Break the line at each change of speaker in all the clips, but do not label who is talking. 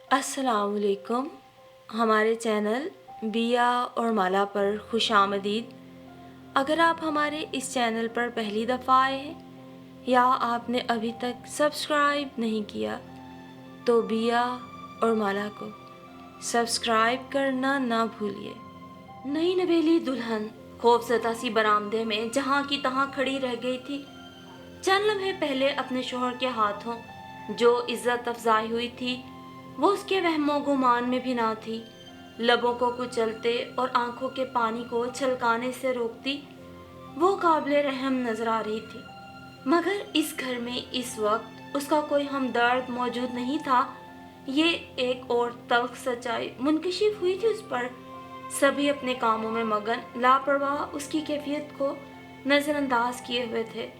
अस्सलाम वालेकुम। हमारे चैनल बिया और माला पर खुश आमदीद। अगर आप हमारे इस चैनल पर पहली दफ़ा आए हैं या आपने अभी तक सब्सक्राइब नहीं किया तो बिया और माला को सब्सक्राइब करना ना भूलिए। नई नवेली दुल्हन खौफजदा सी बरामदे में जहाँ की तहाँ खड़ी रह गई थी। चंद लम्हे पहले अपने शोहर के हाथों जो इज्जत अफजाई हुई थी वो उसके वहमो गुमान में भी ना थी। लबों को कुचलते और आंखों के पानी को छलकाने से रोकती वो काबिले रहम नजर आ रही थी। मगर इस घर में इस वक्त उसका कोई हमदर्द मौजूद नहीं था। ये एक और तल्ख सच्चाई मुनकशिफ हुई थी उस पर। सभी अपने कामों में मगन लापरवाह उसकी कैफियत को नजरअंदाज किए हुए थे।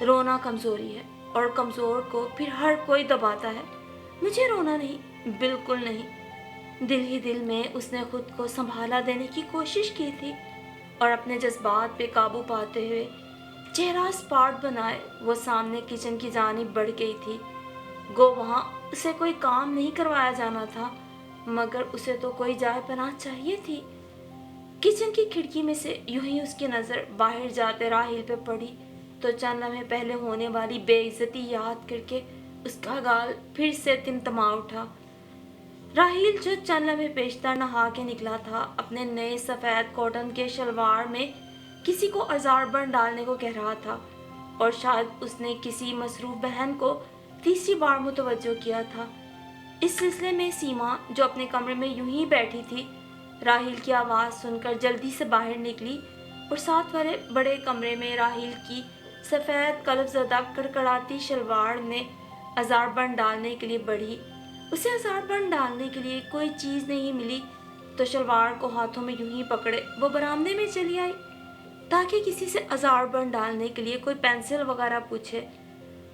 रोना कमजोरी है और कमजोर को फिर हर कोई दबाता है। मुझे रोना नहीं, बिल्कुल नहीं। दिल ही दिल में उसने खुद को संभाला देने की कोशिश की थी और अपने जज्बात पे काबू पाते हुए चेहरा स्पार्ट बनाए वो सामने किचन की जानिब बढ़ गई थी। गो वहाँ उसे कोई काम नहीं करवाया जाना था मगर उसे तो कोई जाए पनाह चाहिए थी। किचन की खिड़की में से यूं ही उसकी नज़र बाहर जाते राहिल पे पड़ी तो चंद लम्हे पहले होने वाली बेइज्जती याद करके उसका गाल फिर से तिमतमा उठा। राहिल जो चंद लम्हे पेशतर नहा के निकला था अपने नए सफ़ेद कॉटन के शलवार में किसी को अजारबंद डालने को कह रहा था और शायद उसने किसी मसरूफ बहन को तीसरी बार मुतवज्जो किया था। इस सिलसिले में सीमा जो अपने कमरे में यूं ही बैठी थी राहिल की आवाज़ सुनकर जल्दी से बाहर निकली और साथ वाले बड़े कमरे में राहिल की सफ़ेद कलफज़दा कड़कड़ाती शलवार में अजारबंद डालने के लिए बढ़ी। उसे अजारबंद डालने के लिए कोई चीज़ नहीं मिली तो शलवार को हाथों में यूं ही पकड़े वो बरामदे में चली आई ताकि किसी से अजारबंद डालने के लिए कोई पेंसिल वगैरह पूछे।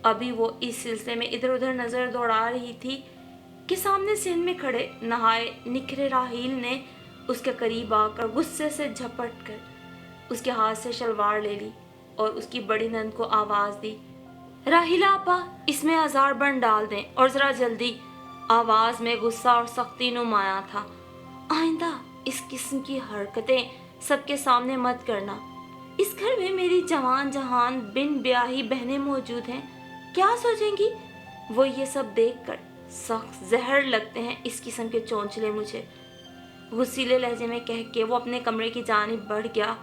अभी वो इस सिलसिले में इधर उधर नज़र दौड़ा रही थी कि सामने सिंध में खड़े नहाए निखरे राहिल ने उसके करीब आकर गुस्से से झपट कर उसके हाथ से शलवार ले ली और उसकी बड़ी नंद को आवाज़ दी, राहिला आपा इसमें अजारबंद डाल दें और ज़रा जल्दी। आवाज़ में गुस्सा और सख्ती नुमाया था। आइंदा इस किस्म की हरकतें सबके सामने मत करना। इस घर में मेरी जवान जहान बिन ब्याही बहनें मौजूद हैं, क्या सोचेंगी वो ये सब देखकर। सख्त जहर लगते हैं इस किस्म के चौंचले मुझे, गुस्सीले लहजे में कह के वो अपने कमरे की जानिब बढ़ गया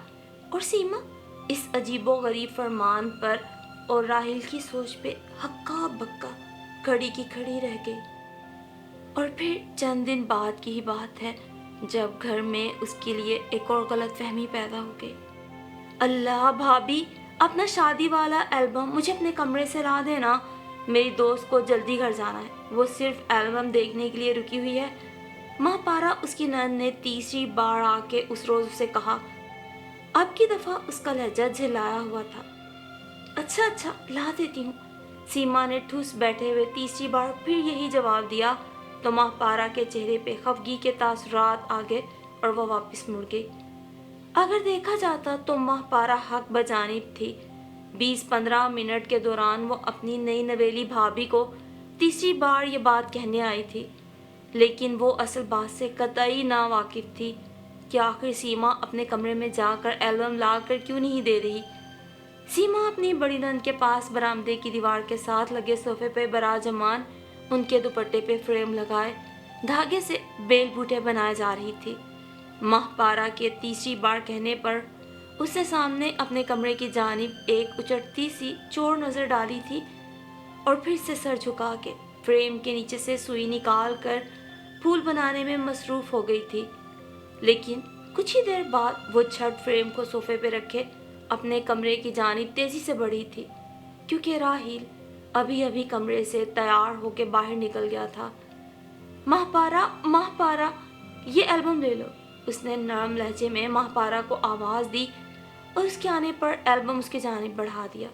और सीमा इस अजीबो गरीब फरमान पर और राहिल की सोच पे हक्का बक्का खड़ी की खड़ी रह गई। और फिर चंद दिन बाद की ही बात है जब घर में उसके लिए एक और गलत फहमी पैदा हो गई। अल्लाह भाभी अपना शादी वाला एल्बम मुझे अपने कमरे से ला देना, मेरी दोस्त को जल्दी घर जाना है, वो सिर्फ एल्बम देखने के लिए रुकी हुई है। माँ पारा उसकी नंद ने तीसरी बार आके उस रोज उसे कहा। अब की दफ़ा उसका लहजा झिलाया हुआ था। अच्छा अच्छा ला देती हूँ। सीमा ने ठूस बैठे हुए तीसरी बार फिर यही जवाब दिया तो माँ पारा के चेहरे पे खफगी के तासुरात आ गए और वह वापस मुड़ गई। अगर देखा जाता तो माँ पारा हक बजानिब थी। 20-15 मिनट के दौरान वो अपनी नई नवेली भाभी को तीसरी बार ये बात कहने आई थी लेकिन वो असल बात से कतई ना वाकिफ थी कि आखिर सीमा अपने कमरे में जाकर एल्बम ला कर क्यों नहीं दे रही। सीमा अपनी बड़ी नंद के पास बरामदे की दीवार के साथ लगे सोफे पे बराजमान उनके दुपट्टे पे फ्रेम लगाए धागे से बेल बूटे बनाए जा रही थी। माह पारा के तीसरी बार कहने पर उसने सामने अपने कमरे की जानिब एक उचटती सी चोर नज़र डाली थी और फिर से सर झुका के फ्रेम के नीचे से सुई निकाल कर फूल बनाने में मसरूफ़ हो गई थी। लेकिन कुछ ही देर बाद वो छठ फ्रेम को सोफे पे रखे अपने कमरे की जानिब तेज़ी से बढ़ी थी क्योंकि राहिल अभी अभी कमरे से तैयार होकर बाहर निकल गया था। माहपारा ये एल्बम ले लो, उसने नरम लहजे में माहपारा को आवाज़ दी और उसके आने पर एल्बम उसकी जानिब बढ़ा दिया।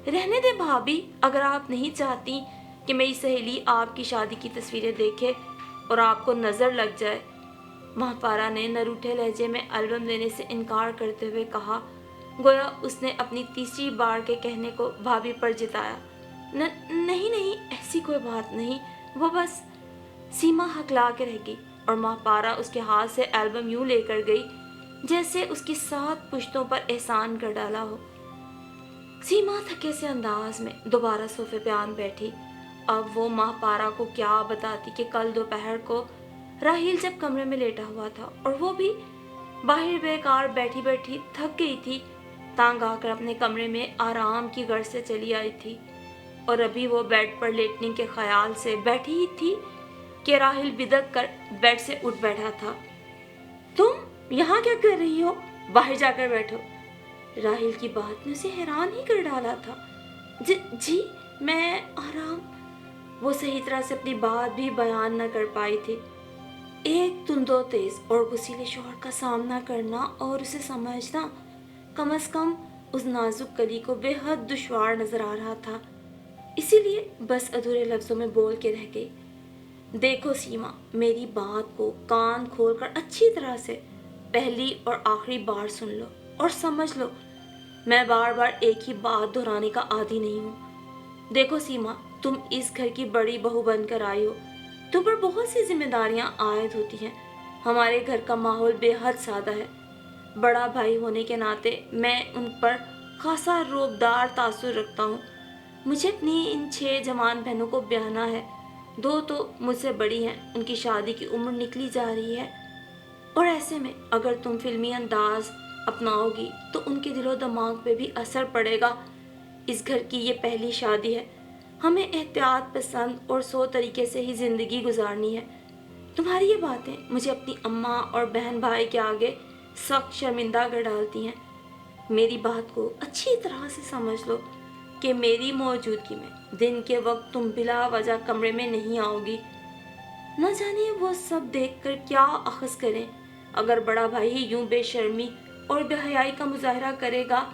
रहने दे भाभी, अगर आप नहीं चाहती कि मेरी सहेली आपकी शादी की तस्वीरें देखे और आपको नज़र लग जाए। माहपारा ने नरूठे लहजे में एल्बम लेने से इनकार करते हुए कहा, गोया उसने अपनी तीसरी बार के कहने को भाभी पर जिताया। नहीं नहीं ऐसी कोई बात नहीं, वो बस। سیما ہکلا کے رہ گئی اور ماں پارا اس کے ہاتھ سے البم یوں لے کر گئی جیسے اس کی 7 پشتوں پر احسان کر ڈالا ہو۔ سیما تھکے سے انداز میں دوبارہ صوفے پہ آن بیٹھی۔ اب وہ ماں پارا کو کیا بتاتی کہ کل دوپہر کو راہیل جب کمرے میں لیٹا ہوا تھا اور وہ بھی باہر بیکار بیٹھی بیٹھی تھک گئی تھی، تانگ آ کر اپنے کمرے میں آرام کی غرض سے چلی آئی تھی، اور ابھی وہ بیڈ پر لیٹنے کے خیال سے بیٹھی ہی تھی کہ راہیل بدک کر بیڈ سے اٹھ بیٹھا تھا۔ تم یہاں کیا کر رہی ہو؟ باہر جا کر بیٹھو۔ راہیل کی بات نے اسے حیران ہی کر ڈالا تھا۔ جی میں آرام۔ وہ صحیح طرح سے اپنی بات بھی بیان نہ کر پائی تھی۔ ایک تند و تیز اور غصیلے شوہر کا سامنا کرنا اور اسے سمجھنا کم از کم اس نازک کلی کو بے حد دشوار نظر آ رہا تھا، اسی لیے بس ادھورے لفظوں میں بول کے رہ گئی۔ دیکھو سیما، میری بات کو کان کھول کر اچھی طرح سے پہلی اور آخری بار سن لو اور سمجھ لو، میں بار بار ایک ہی بات دہرانے کا عادی نہیں ہوں۔ دیکھو سیما، تم اس گھر کی بڑی بہو بن کر آئی ہو، تم پر بہت سی ذمہ داریاں عائد ہوتی ہیں۔ ہمارے گھر کا ماحول بے حد سادہ ہے۔ بڑا بھائی ہونے کے ناطے میں ان پر خاصا روبدار تاثر رکھتا ہوں۔ مجھے اپنی ان 6 جوان بہنوں کو بیاہنا ہے۔ 2 تو مجھ سے بڑی ہیں، ان کی شادی کی عمر نکلی جا رہی ہے، اور ایسے میں اگر تم فلمی انداز اپناؤ گی تو ان کے دل و دماغ پہ بھی اثر پڑے گا۔ اس گھر کی یہ پہلی شادی ہے، ہمیں احتیاط پسند اور 100 طریقے سے ہی زندگی گزارنی ہے۔ تمہاری یہ باتیں مجھے اپنی اماں اور بہن بھائی کے آگے سخت شرمندہ کر ڈالتی ہیں۔ میری بات کو اچھی طرح سے سمجھ لو کہ میری موجودگی میں دن کے وقت تم بلا وجہ کمرے میں نہیں آؤ گی۔ نہ جانے وہ سب دیکھ کر کیا اخذ کریں۔ اگر بڑا بھائی ہی یوں بے شرمی اور بے حیائی کا مظاہرہ کرے گا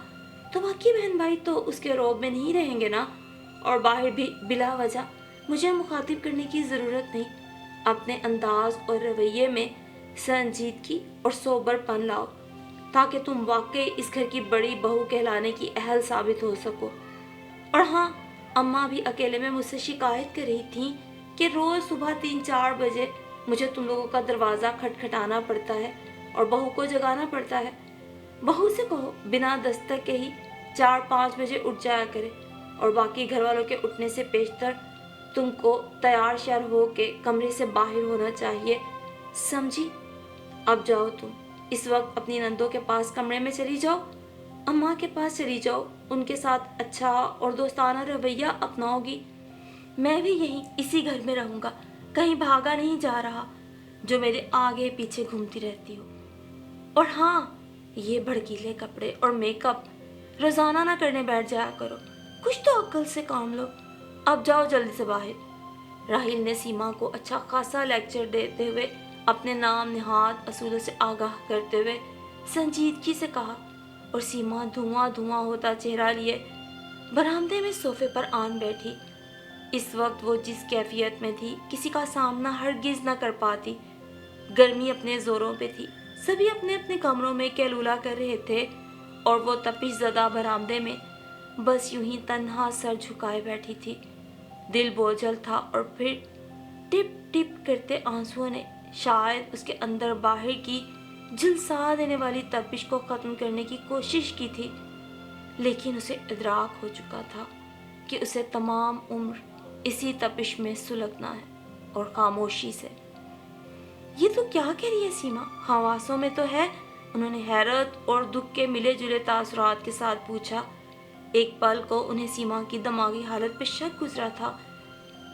تو باقی بہن بھائی تو اس کے روب میں نہیں رہیں گے نا، اور باہر بھی بلا وجہ مجھے مخاطب کرنے کی ضرورت نہیں۔ اپنے انداز اور رویے میں سنجیدگی اور سوبر پن لاؤ تاکہ تم واقعی اس گھر کی بڑی بہو کہلانے کی اہل ثابت ہو سکو۔ اور ہاں، اماں بھی اکیلے میں مجھ سے شکایت کر رہی تھیں کہ روز صبح 3-4 بجے مجھے تم لوگوں کا دروازہ کھٹکھٹانا پڑتا ہے اور بہو کو جگانا پڑتا ہے۔ بہو سے کہو بنا دستک کے ہی 4-5 بجے اٹھ جایا کرے، اور باقی گھر والوں کے اٹھنے سے پیشتر تم کو تیار شیار ہو کے کمرے سے باہر ہونا چاہیے، سمجھی؟ اب جاؤ، تم اس وقت اپنی نندوں کے پاس کمرے میں چلی جاؤ، اماں کے پاس چلی جاؤ، ان کے ساتھ اچھا اور دوستانہ رویہ اپناؤ گی۔ میں بھی یہیں اسی گھر میں رہوں گا، کہیں بھاگا نہیں جا رہا جو میرے آگے پیچھے گھومتی رہتی ہو۔ اور ہاں، یہ بھڑکیلے کپڑے اور میک اپ روزانہ نہ کرنے بیٹھ جایا کرو، کچھ تو عقل سے کام لو۔ اب جاؤ جلدی سے باہر۔ راہیل نے سیما کو اچھا خاصا لیکچر دیتے ہوئے اپنے نام نہاد اصولوں سے آگاہ کرتے ہوئے سنجیدگی سے کہا، اور سیما دھواں دھواں ہوتا چہرہ لیے برآمدے میں صوفے پر آن بیٹھی۔ اس وقت وہ جس کیفیت میں تھی کسی کا سامنا ہرگز نہ کر پاتی۔ گرمی اپنے زوروں پہ تھی، سبھی اپنے اپنے کمروں میں کیلولا کر رہے تھے، اور وہ تپش زدہ برآمدے میں بس یوں ہی تنہا سر جھکائے بیٹھی تھی۔ دل بوجھل تھا، اور پھر ٹپ ٹپ کرتے آنسوؤں نے شاید اس کے اندر باہر کی جھلسا دینے والی تپش کو ختم کرنے کی کوشش کی تھی، لیکن اسے ادراک ہو چکا تھا کہ اسے تمام عمر اسی تپش میں سلگنا ہے، اور خاموشی سے۔ یہ تو کیا کہہ رہی ہے سیما؟ حواسوں میں تو ہے؟ انہوں نے حیرت اور دکھ کے ملے جلے تاثرات کے ساتھ پوچھا۔ ایک پل کو انہیں سیما کی دماغی حالت پہ شک گزرا تھا۔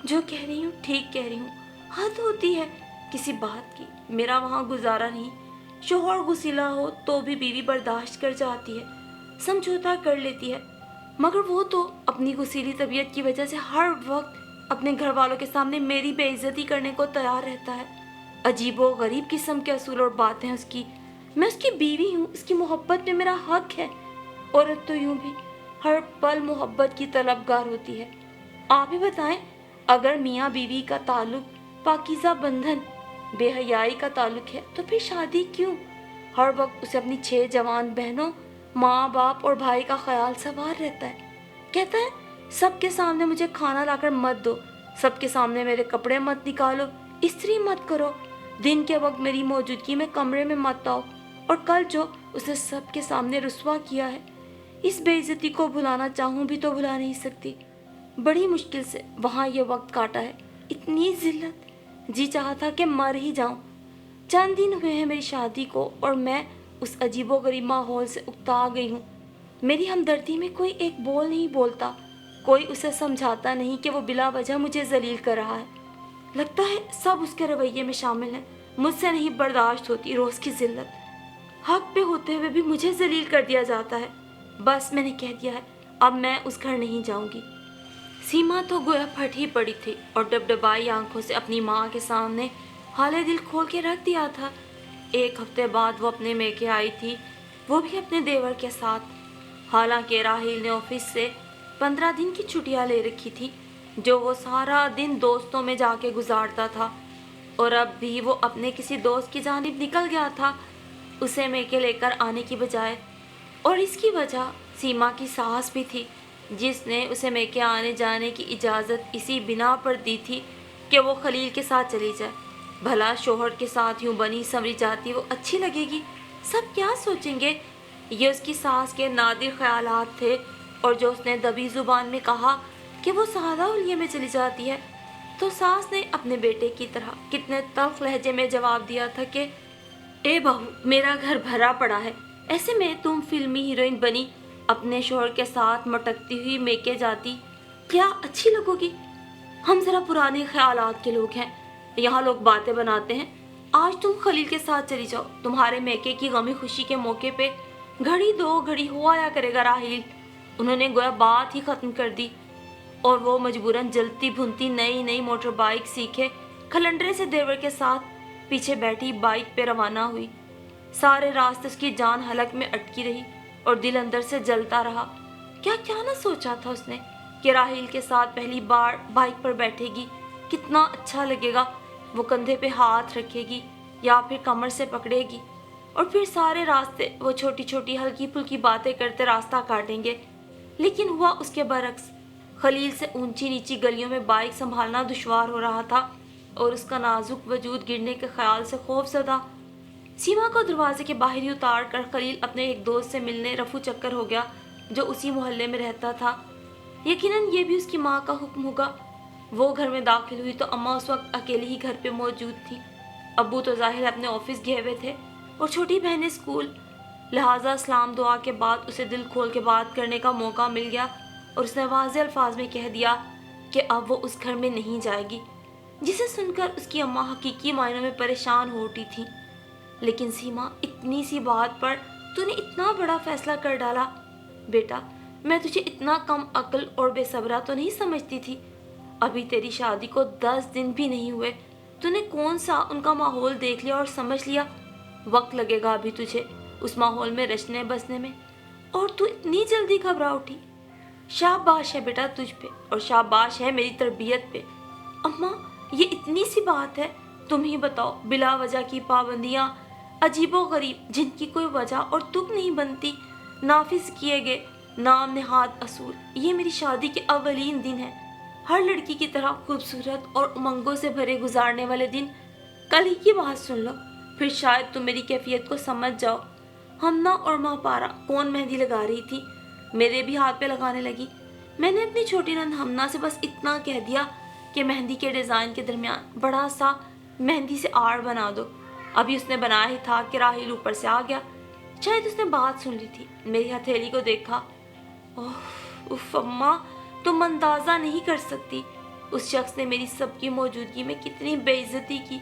جو کہہ رہی ہوں ٹھیک کہہ رہی ہوں، حد ہوتی ہے کسی بات کی، میرا وہاں گزارا نہیں۔ شوہر غصیلا ہو تو بھی بیوی برداشت کر جاتی ہے، سمجھوتا کر لیتی ہے، مگر وہ تو اپنی غصیلی طبیعت کی وجہ سے ہر وقت اپنے گھر والوں کے سامنے میری بے عزتی کرنے کو تیار رہتا ہے۔ عجیب و غریب قسم کے اصول اور باتیں اس کی۔ میں اس کی بیوی ہوں، اس کی محبت میں میرا حق ہے۔ عورت تو یوں بھی ہر پل محبت کی طلبگار ہوتی ہے۔ آپ ہی بتائیں، اگر میاں بیوی کا تعلق پاکیزہ بندھن بے حیائی کا تعلق ہے تو پھر شادی کیوں؟ ہر وقت اسے اپنی 6 جوان بہنوں، ماں باپ اور بھائی کا خیال سوار رہتا ہے۔ کہتا ہے سب کے سامنے مجھے کھانا لا کر مت دو، سب کے سامنے میرے کپڑے مت نکالو، इस्त्री मत करो, दिन के वक्त मेरी मौजूदगी में कमरे में मत आओ, और कल जो उसे सबके सामने रुस्वा किया है, इस बेइज्जती को भुलाना चाहूँ भी तो भुला नहीं सकती। बड़ी मुश्किल से वहाँ ये वक्त काटा है, इतनी जिल्लत, जी चाहा था कि मर ही जाऊँ। चंद दिन हुए हैं मेरी शादी को और मैं उस अजीबोगरीब माहौल से उकता गई हूँ। मेरी हमदर्दी में कोई एक बोल नहीं बोलता, कोई उसे समझाता नहीं कि वो बिला वजह मुझे जलील कर रहा है। लगता है सब उसके रवैये में शामिल है। मुझसे नहीं बर्दाश्त होती रोज़ की जिल्लत। हक पे होते हुए भी मुझे जलील कर दिया जाता है। बस मैंने कह दिया है, अब मैं उस घर नहीं जाऊंगी। सीमा तो गोया फट ही पड़ी थी और डबडबाई आंखों से अपनी माँ के सामने हाले दिल खोल के रख दिया था। एक हफ्ते बाद वो अपने मेके आई थी, वो भी अपने देवर के साथ। हालांकि राहिल ने ऑफिस से 15 दिन की छुट्टियां ले रखी थी, जो वो सारा दिन दोस्तों में जाके गुजारता था, और अब भी वो अपने किसी दोस्त की जानिब निकल गया था उसे मेके लेकर आने की बजाय। और इसकी वजह सीमा की सास भी थी, जिसने उसे मेके आने जाने की इजाज़त इसी बिना पर दी थी कि वो खलील के साथ चली जाए। भला शोहर के साथ यूं बनी संवरी जाती वो अच्छी लगेगी? सब क्या सोचेंगे? ये उसकी सास के नादिर ख्यालात थे, और जो उसने दबी जुबान में कहा कि वो सादा उलिये में चली जाती है, तो सास ने अपने बेटे की तरह कितने तल्ख लहजे में जवाब दिया था कि ए बहू, मेरा घर भरा पड़ा है, ऐसे में तुम फिल्मी हीरोइन बनी अपने शोहर के साथ मटकती हुई मेके जाती, क्या अच्छी लगोगी? हम जरा पुराने ख्यालात के लोग हैं, यहाँ लोग बातें बनाते हैं। आज तुम खलील के साथ चली जाओ, तुम्हारे मेके की गमी खुशी के मौके पे घड़ी दो घड़ी हो आया करेगा राहिल। उन्होंने गोया बात ही खत्म कर दी, और वो मजबूरन जलती भुनती नई नई मोटर बाइक सीखे खलंडरे से देवर के साथ पीछे बैठी बाइक पे रवाना हुई। सारे रास्ते उसकी जान हलक में अटकी रही और दिल अंदर से जलता रहा। क्या क्या ना सोचा था उसने कि राहिल के साथ पहली बार बाइक पर बैठेगी, कितना अच्छा लगेगा। वो कंधे पे हाथ रखेगी या फिर कमर से पकड़ेगी, और फिर सारे रास्ते वो छोटी छोटी हल्की फुल्की बातें करते रास्ता काटेंगे। लेकिन हुआ उसके बरक्स। खलील से ऊंची नीची गलियों में बाइक संभालना दुश्वार हो रहा था, और उसका नाजुक वजूद गिरने के ख्याल से खौफजदा। सीमा को दरवाजे के बाहर ही उतार कर खलील अपने एक दोस्त से मिलने रफू चक्कर हो गया, जो उसी मोहल्ले में रहता था। यकीनन ये भी उसकी माँ का हुक्म होगा। वो घर में दाखिल हुई तो अम्मा उस वक्त अकेली ही घर पे मौजूद थी। अब्बू तो जाहिर अपने ऑफिस गए हुए थे और छोटी बहनें स्कूल। लिहाजा सलाम दुआ के बाद उसे दिल खोल के बात करने का मौका मिल गया, और उसने वाज़ेह अल्फाज में कह दिया कि अब वो उस घर में नहीं जाएगी, जिसे सुनकर उसकी अम्मा हकीकी मायनों में परेशान हो उठी थी। लेकिन सीमा, इतनी सी बात पर तूने इतना बड़ा फैसला कर डाला? बेटा, मैं तुझे इतना कम अक्ल और बेसब्रा तो नहीं समझती थी। अभी तेरी शादी को 10 दिन भी नहीं हुए, तूने कौन सा उनका माहौल देख लिया और समझ लिया? वक्त लगेगा अभी तुझे उस माहौल में रचने बसने में, और तू इतनी जल्दी घबरा उठी। शाबाश है बेटा तुझ पे, और शाबाश है मेरी तरबियत पे। अम्मा, ये इतनी सी बात है, तुम ही बताओ। बिला वजह की पाबंदियाँ, अजीबो गरीब, जिनकी कोई वजह और तुक नहीं बनती, नाफिज किए गए नाम नेहाद असूल। ये मेरी शादी के अवलीन दिन है, हर लड़की की तरह खूबसूरत और उमंगों से भरे गुजारने वाले दिन। कल ही की बात सुन लो, फिर शायद तुम मेरी कैफियत को समझ जाओ। हमना और महापारा कौन मेहंदी लगा रही थी, मेरे भी हाथ पे लगाने लगी। मैंने अपनी छोटी नंद हमना से बस इतना कह दिया कि मेहंदी के डिज़ाइन के दरमियान बड़ा सा मेहंदी से आड़ बना दो। अभी उसने बनाया ही था कि राहिल ऊपर से आ गया। शायद उसने बात सुन ली थी। मेरी हथेली को देखा। ओह उफ अम्मा, तुम अंदाज़ा नहीं कर सकती उस शख्स ने मेरी सबकी मौजूदगी में कितनी बेइज्जती की।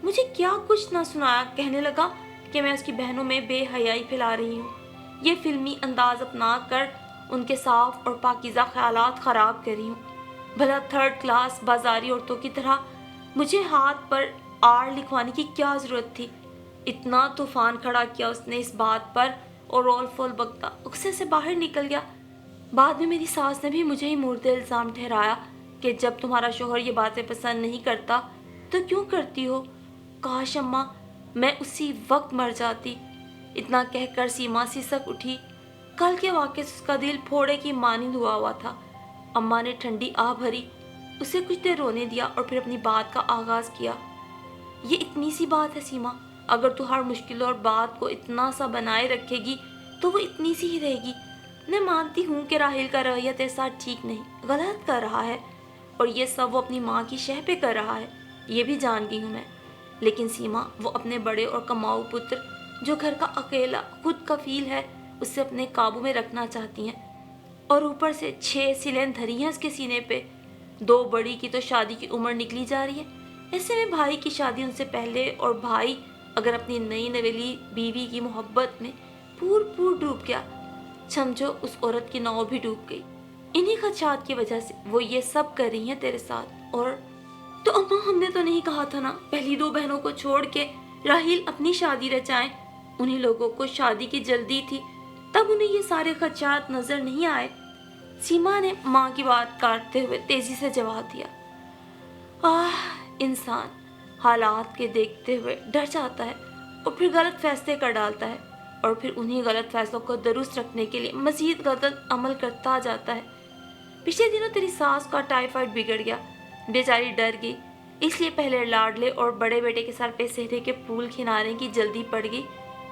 मुझे क्या कुछ ना सुनाया, कहने लगा कि मैं उसकी बहनों में बेहयाई फैला रही हूँ, ये फिल्मी अंदाज अपना कर उनके साफ और पाकीज़ा ख्यालात ख़राब कर रही हूँ। भला थर्ड क्लास बाजारी औरतों की तरह मुझे हाथ पर आड़ लिखवाने की क्या ज़रूरत थी? इतना तूफान खड़ा किया उसने इस बात पर, और रोल फोल बकता गुस्से से बाहर निकल गया। बाद में मेरी सास ने भी मुझे ही मुर्दे इल्ज़ाम ठहराया कि जब तुम्हारा शोहर ये बातें पसंद नहीं करता तो क्यों करती हो। काश अम्मा, मैं उसी वक्त मर जाती। इतना कहकर सीमा सिसक उठी। कल के वाक़े से उसका दिल फोड़े की मानिंद हुआ था। अम्मा ने ठंडी आह भरी उसे कुछ देर रोने दिया और फिर अपनी बात का आगाज किया। ये इतनी सी बात है सीमा, अगर तू हर मुश्किल और बात को इतना सा बनाए रखेगी तो वो इतनी सी ही रहेगी। मैं मानती हूँ कि राहिल का रवैया तेरे साथ ठीक नहीं, गलत कर रहा है, और ये सब वो अपनी माँ की शह पे कर रहा है, ये भी जान गई हूँ मैं। लेकिन सीमा, वो अपने बड़े और कमाऊ पुत्र जो घर का अकेला खुद कफील है उससे अपने काबू में रखना चाहती हैं, और ऊपर से 6 सिलें धरी हैं उसके सीने पे। 2 बड़ी की तो शादी की उम्र निकली जा रही है, ऐसे में भाई की शादी उनसे पहले, और भाई अगर अपनी नई नवेली बीवी की मोहब्बत में पूर डूब गया, समझो उस औरत की नाव भी डूब गई। इन्हीं खदशात की वजह से वो ये सब कर रही हैं तेरे साथ। और तो अम्मा, हमने तो नहीं कहा था ना पहली 2 बहनों को छोड़ के राहिल अपनी शादी रचाएं। उन्हीं लोगों को शादी की जल्दी थी, तब उन्हें ये सारे खदशात नजर नहीं आए। सीमा ने माँ की बात काटते हुए तेजी से जवाब दिया। इंसान हालात के देखते हुए डर जाता है और फिर गलत फैसले कर डालता है, और फिर उन्हीं गलत फैसलों को दुरुस्त रखने के लिए मजीद गलत अमल करता जाता है। पिछले दिनों तेरी सास का टाइफाइड बिगड़ गया, बेचारी डर गई, इसलिए पहले लाडले और बड़े बेटे के सर पे सेहरे के फूल खिलाने की जल्दी पड़ गई,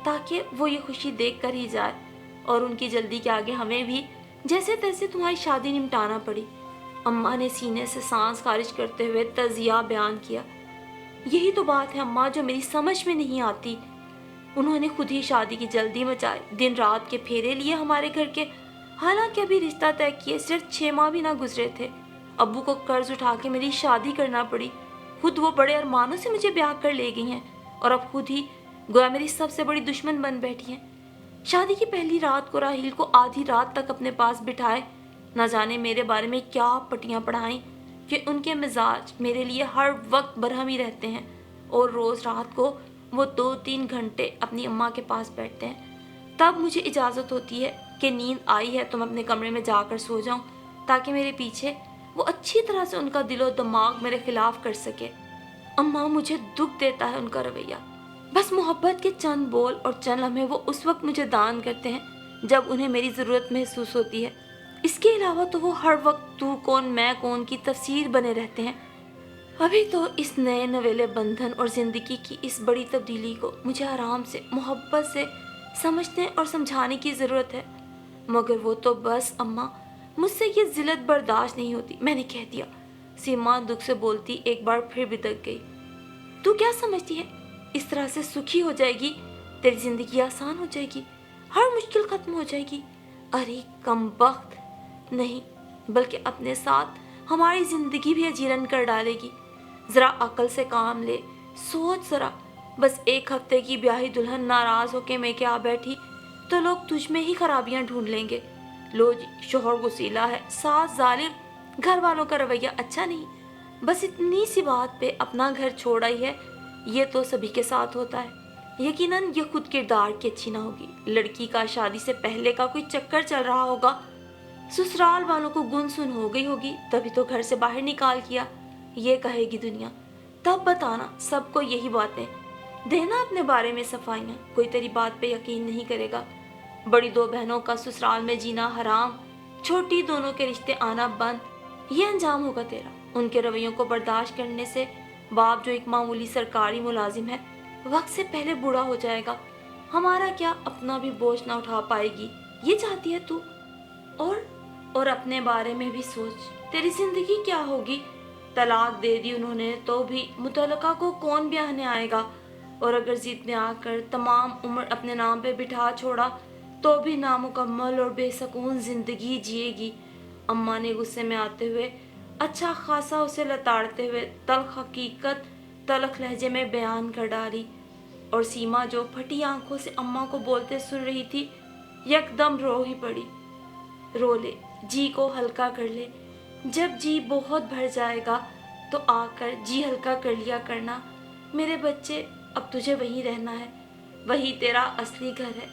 ताकि वो ये खुशी देख कर ही जाए। और उनकी जल्दी के आगे हमें भी जैसे तैसे तुम्हारी शादी निपटाना पड़ी। अम्मा ने सीने से सांस खारिज करते हुए तजिया बयान किया। यही तो बात है अम्मा, जो मेरी समझ में नहीं आती। उन्होंने खुद ही शादी की जल्दी मचाई, दिन रात के फेरे लिए हमारे घर के, हालांकि अभी रिश्ता तय किए सिर्फ 6 माह भी ना गुजरे थे। अब्बू को कर्ज उठा के मेरी शादी करना पड़ी। खुद वो बड़े अरमानों से मुझे ब्याह कर ले गई हैं, और अब खुद ही गोया मेरी सबसे बड़ी दुश्मन बन बैठी हैं। शादी की पहली रात को राहिल को आधी रात तक अपने पास बिठाए, न जाने मेरे बारे में क्या पटियां पढ़ाई कि उनके मिजाज मेरे लिए हर वक्त बरहम ही रहते हैं, और रोज़ रात को वो 2-3 घंटे अपनी अम्मा के पास बैठते हैं। तब मुझे इजाज़त होती है कि नींद आई है तो मैं अपने कमरे में जाकर सो जाऊं, ताकि मेरे पीछे वो अच्छी तरह से उनका दिलो दिमाग मेरे खिलाफ कर सके। अम्मा, मुझे दुख देता है उनका रवैया। बस मोहब्बत के चंद बोल और चंद लम्हे वो उस वक्त मुझे दान करते हैं जब उन्हें मेरी ज़रूरत महसूस होती है। इसके अलावा तो वो हर वक्त तू कौन मैं कौन की तफसीर बने रहते हैं। अभी तो इस नए नवेले बंधन और ज़िंदगी की इस बड़ी तब्दीली को मुझे आराम से मोहब्बत से समझने और समझाने की ज़रूरत है। मगर वो तो बस अम्मा, मुझसे ये जिल्लत बर्दाश्त नहीं होती, मैंने कह दिया। सीमा दुख से बोलती एक बार फिर बिदक गई। तू क्या समझती है इस तरह से सुखी हो जाएगी, तेरी ज़िंदगी आसान हो जाएगी, हर मुश्किल ख़त्म हो जाएगी? अरे कमबख्त, नहीं, बल्कि अपने साथ हमारी ज़िंदगी भी अजीरन कर डालेगी। ज़रा अक्ल से काम ले, सोच ज़रा। बस 1 हफ्ते की ब्याही दुल्हन नाराज़ होके मैं क्या बैठी तो लोग तुझ में ही खराबियां ढूंढ लेंगे। लो जी, शोहर गुस्सीला है, सास जालिम, घर वालों का रवैया अच्छा नहीं, बस इतनी सी बात पे अपना घर छोड़ आई है। ये तो सभी के साथ होता है। यकीनन ये खुद किरदार की अच्छी ना होगी, लड़की का शादी से पहले का कोई चक्कर चल रहा होगा, ससुराल वालों को गुन सुन हो गई होगी, तभी तो घर से बाहर निकाल किया, ये कहेगी दुनिया। तब बताना सबको यही बातें, देना अपने बारे में सफाइयाँ, कोई तेरी बात पे यकीन नहीं करेगा। बड़ी 2 बहनों का ससुराल में जीना हराम, छोटी दोनों के रिश्ते आना बंद, ये अंजाम होगा तेरा। उनके रवैयों को बर्दाश्त करने से बाप जो एक मामूली सरकारी मुलाजिम है वक्त से पहले बूढ़ा हो जाएगा। हमारा क्या, अपना भी बोझ ना उठा पाएगी, ये चाहती है तू? और अपने बारे में भी सोच, तेरी जिंदगी क्या होगी? तलाक दे दी उन्होंने तो भी मुतल्लका को कौन ब्याहने आएगा, और अगर जिद में आकर तमाम उम्र अपने नाम पे बिठा छोड़ा तो भी नामुकम्मल और बेसकून जिंदगी जिएगी। अम्मा ने गुस्से में आते हुए अच्छा खासा उसे लताड़ते हुए तल्ख हकीकत तलख लहजे में बयान कर डाली, और सीमा जो फटी आंखों से अम्मा को बोलते सुन रही थी यकदम रो ही पड़ी। रो ले, जी को हल्का कर ले, जब जी बहुत भर जाएगा तो आकर जी हल्का कर लिया करना। मेरे बच्चे, अब तुझे वहीं रहना है, वही तेरा असली घर है।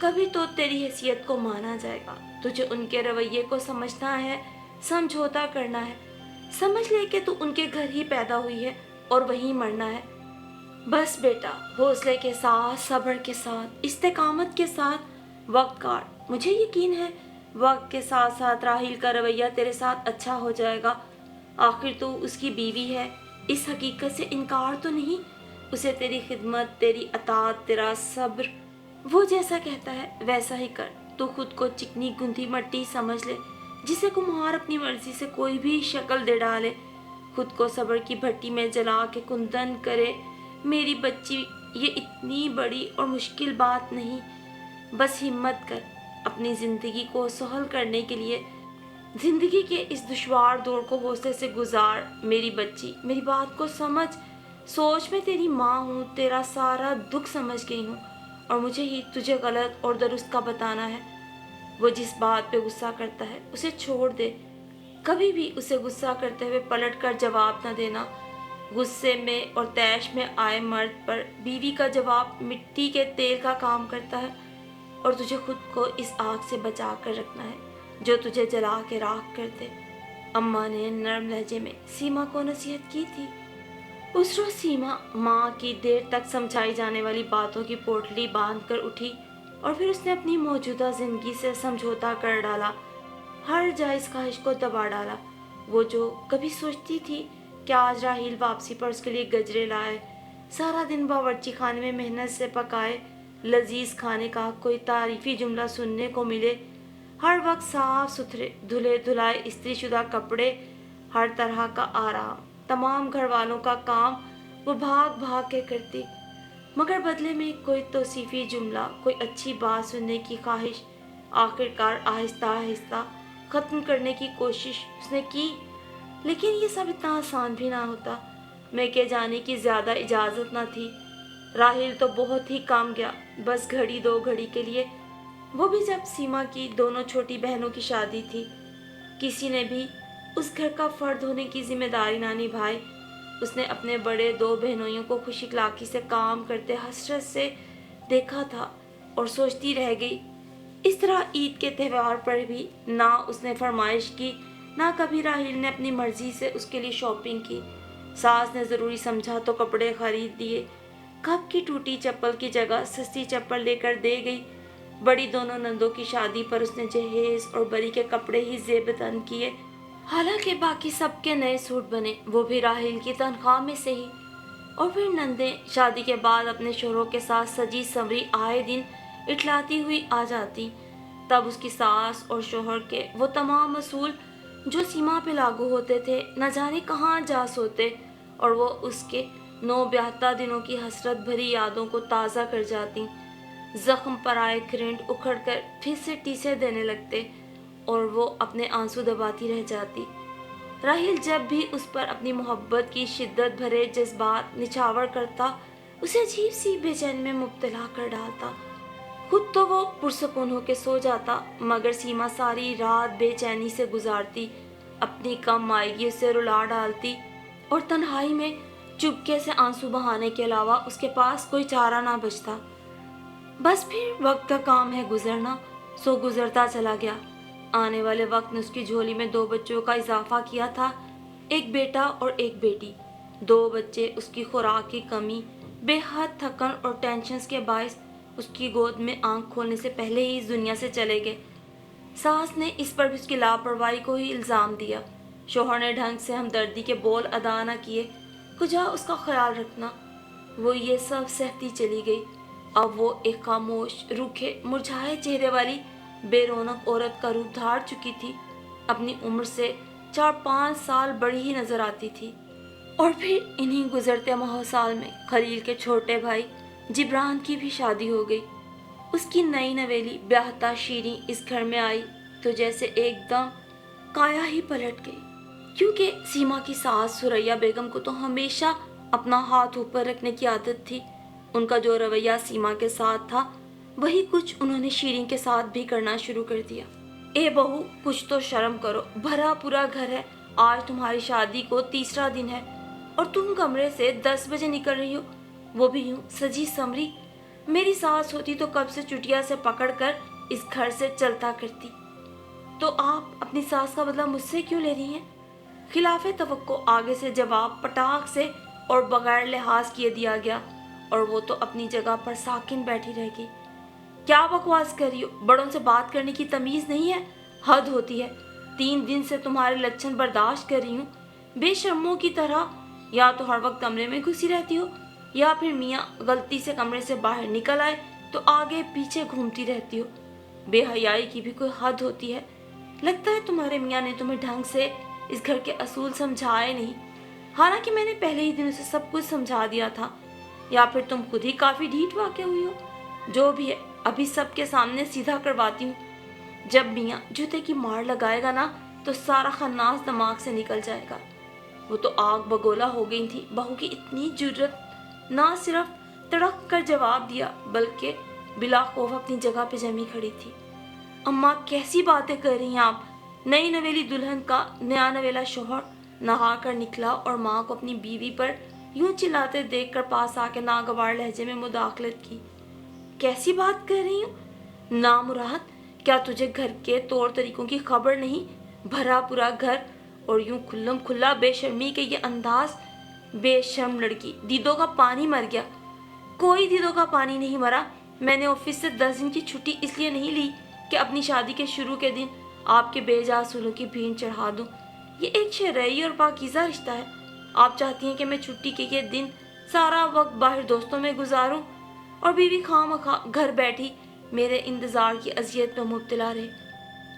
कभी तो तेरी हैसियत को माना जाएगा, तुझे उनके रवैये को समझना है, समझौता करना है। समझ ले कि तू उनके घर ही पैदा हुई है और वहीं मरना है। बस बेटा, हौसले के साथ, सब्र के साथ, इस्तेकामत के साथ वक्त काट। मुझे यकीन है वक्त के साथ साथ राहिल का रवैया तेरे साथ अच्छा हो जाएगा। آخر تو اس کی بیوی ہے، اس حقیقت سے انکار تو نہیں۔ اسے تیری خدمت، تیری اطاعت، تیرا صبر، وہ جیسا کہتا ہے ویسا ہی کر۔ تو خود کو چکنی گندھی مٹی سمجھ لے جسے کمہار اپنی مرضی سے کوئی بھی شکل دے ڈالے، خود کو صبر کی بھٹی میں جلا کے کندن کرے۔ میری بچی، یہ اتنی بڑی اور مشکل بات نہیں، بس ہمت کر، اپنی زندگی کو سہل کرنے کے لیے زندگی کے اس دشوار دور کو حوصلے سے گزار۔ میری بچی، میری بات کو سمجھ، سوچ، میں تیری ماں ہوں، تیرا سارا دکھ سمجھ گئی ہوں، اور مجھے ہی تجھے غلط اور درست کا بتانا ہے۔ وہ جس بات پہ غصہ کرتا ہے اسے چھوڑ دے، کبھی بھی اسے غصہ کرتے ہوئے پلٹ کر جواب نہ دینا۔ غصے میں اور طیش میں آئے مرد پر بیوی کا جواب مٹی کے تیل کا کام کرتا ہے، اور تجھے خود کو اس آگ سے بچا کر رکھنا ہے جو تجھے جلا کے راکھ کر دے۔ اماں نے نرم لہجے میں سیما کو نصیحت کی تھی۔ اس روز سیما ماں کی دیر تک سمجھائی جانے والی باتوں کی پوٹلی باندھ کر اٹھی، اور پھر اس نے اپنی موجودہ زندگی سے سمجھوتا کر ڈالا، ہر جائز خواہش کو دبا ڈالا۔ وہ جو کبھی سوچتی تھی کہ آج راحیل واپسی پر اس کے لیے گجرے لائے، سارا دن باورچی خانے میں محنت سے پکائے لذیذ کھانے کا کوئی تعریفی جملہ سننے کو ملے، ہر وقت صاف ستھرے دھلے دھلائے استری شدہ کپڑے، ہر طرح کا آرام، تمام گھر والوں کا کام وہ بھاگ بھاگ کے کرتی، مگر بدلے میں کوئی توصیفی جملہ، کوئی اچھی بات سننے کی خواہش آخرکار آہستہ آہستہ ختم کرنے کی کوشش اس نے کی۔ لیکن یہ سب اتنا آسان بھی نہ ہوتا۔ میکے جانے کی زیادہ اجازت نہ تھی، راحیل تو بہت ہی کام گیا، بس گھڑی دو گھڑی کے لیے، وہ بھی جب سیما کی دونوں چھوٹی بہنوں کی شادی تھی۔ کسی نے بھی اس گھر کا فرد ہونے کی ذمہ داری نہ نبھائی۔ اس نے اپنے بڑے دو بہنوئیوں کو خوش اخلاقی سے کام کرتے حسرت سے دیکھا تھا اور سوچتی رہ گئی۔ اس طرح عید کے تہوار پر بھی نہ اس نے فرمائش کی، نہ کبھی راحیل نے اپنی مرضی سے اس کے لیے شاپنگ کی۔ ساس نے ضروری سمجھا تو کپڑے خرید دیے، کب کی ٹوٹی چپل کی جگہ سستی چپل لے کر دے گئی۔ بڑی دونوں نندوں کی شادی پر اس نے جہیز اور بری کے کپڑے ہی زیب تن کیے، حالانکہ باقی سب کے نئے سوٹ بنے، وہ بھی راحیل کی تنخواہ میں سے ہی۔ اور پھر نندیں شادی کے بعد اپنے شوہروں کے ساتھ سجی سنوری آئے دن اٹھلاتی ہوئی آ جاتی، تب اس کی ساس اور شوہر کے وہ تمام اصول جو سیما پہ لاگو ہوتے تھے نہ جانے کہاں جا سوتے، اور وہ اس کے نو بیاہتا دنوں کی حسرت بھری یادوں کو تازہ کر جاتی۔ زخم پر آئے کرنٹ اکھڑ کر پھر سے ٹیسے دینے لگتے، اور وہ اپنے آنسو دباتی رہ جاتی۔ راحیل جب بھی اس پر اپنی محبت کی شدت بھرے جذبات نچھاور کرتا، اسے عجیب سی بے چینی میں مبتلا کر ڈالتا۔ خود تو وہ پرسکون ہو کے سو جاتا، مگر سیما ساری رات بے چینی سے گزارتی، اپنی کم مائگی سے رلا ڈالتی، اور تنہائی میں چپکے سے آنسو بہانے کے علاوہ اس کے پاس کوئی چارہ نہ بچتا۔ بس پھر وقت کا کام ہے گزرنا، سو گزرتا چلا گیا۔ آنے والے وقت نے اس کی جھولی میں دو بچوں کا اضافہ کیا تھا، ایک بیٹا اور ایک بیٹی۔ دو بچے اس کی خوراک کی کمی، بے حد تھکن اور ٹینشنز کے باعث اس کی گود میں آنکھ کھولنے سے پہلے ہی اس دنیا سے چلے گئے۔ ساس نے اس پر بھی اس کی لاپرواہی کو ہی الزام دیا۔ شوہر نے ڈھنگ سے ہمدردی کے بول ادا نہ کیے، کجا اس کا خیال رکھنا۔ وہ یہ سب سہتی چلی گئی۔ اب وہ ایک خاموش، روکھے، مرجھائے چہرے والی بے رونق عورت کا روپ دھار چکی تھی، اپنی عمر سے 4-5 سال بڑی ہی نظر آتی تھی۔ اور پھر انہی گزرتے ماہ سال میں خلیل کے چھوٹے بھائی جبران کی بھی شادی ہو گئی۔ اس کی نئی نویلی بیاہتا شیریں اس گھر میں آئی تو جیسے ایک دم کایا ہی پلٹ گئی، کیونکہ سیما کی ساس سریا بیگم کو تو ہمیشہ اپنا ہاتھ اوپر رکھنے کی عادت تھی۔ ان کا جو رویہ سیما کے ساتھ تھا وہی کچھ انہوں نے شیریں کے ساتھ بھی کرنا شروع کر دیا۔ اے بہو، کچھ تو شرم کرو، بھرا پورا گھر ہے، آج تمہاری شادی کو 3 دن ہے اور تم کمرے سے 10 بجے نکل رہی ہو، وہ بھی یوں سجی سمری۔ میری ساس ہوتی تو کب سے چٹیا سے پکڑ کر اس گھر سے چلتا کرتی۔ تو آپ اپنی ساس کا بدلہ مجھ سے کیوں لے رہی ہیں؟ خلاف توقع آگے سے جواب پٹاخ سے اور بغیر لحاظ کیے دیا گیا، اور وہ تو اپنی جگہ پر ساکن بیٹھی رہ گئی۔ کیا بکواس کر رہی ہو؟ بڑوں سے بات کرنے کی تمیز نہیں ہے؟ حد ہوتی ہے، 3 دن سے تمہارے لچھن برداشت کر رہی ہوں، बेशर्मों की तरह या तो हर वक्त कमरे में घुसी रहती हो, या फिर मियाँ गलती से कमरे से बाहर निकल आए तो आगे पीछे घूमती रहती हो। बेहयाई की भी कोई हद होती है। लगता है तुम्हारे मियाँ ने तुम्हें ढंग से इस घर के असूल समझाए नहीं, हालांकि मैंने पहले ही दिन उसे सब कुछ समझा दिया था। या फिर तुम खुद ही काफी ढीठ वाक़या हुई हो। जो भी है, अभी सबके सामने सीधा करवाती हूँ। जब मियाँ जूते की मार लगाएगा ना, तो सारा खन्नास दिमाग से निकल जाएगा। वो तो आग बगोला हो गई थी। बहू की इतनी जुर्रत, ना सिर्फ तड़क कर जवाब दिया बल्कि बिला खौफ अपनी जगह पे जमी खड़ी थी। अम्मा, कैसी बातें कर रही हैं आप? नई नवेली दुल्हन का नया नवेला शौहर नहा कर निकला और माँ को अपनी बीवी पर यूं चिल्लाते देखकर पास आके नागवार लहजे में मुदाखलत की। कैसी बात कर रही हूँ? नामुराद, क्या तुझे घर के तौर तरीकों की खबर नहीं? भरा पूरा घर और यूं खुल्लम खुल्ला बेशर्मी के ये अंदाज। बेशर्म लड़की, दीदों का पानी मर गया। कोई दीदों का पानी नहीं मरा। मैंने ऑफिस से 10 दिन की छुट्टी इसलिए नहीं ली कि अपनी शादी के शुरू के दिन आपके बेजा असूलों की भीड़ चढ़ा दूं। ये एक शरई और पाकीज़ा रिश्ता है। आप चाहती हैं कि मैं छुट्टी के ये दिन सारा वक्त बाहर दोस्तों में गुजारूं और बीवी खामखा घर बैठी मेरे इंतजार की अजियत में मुब्तला रहे।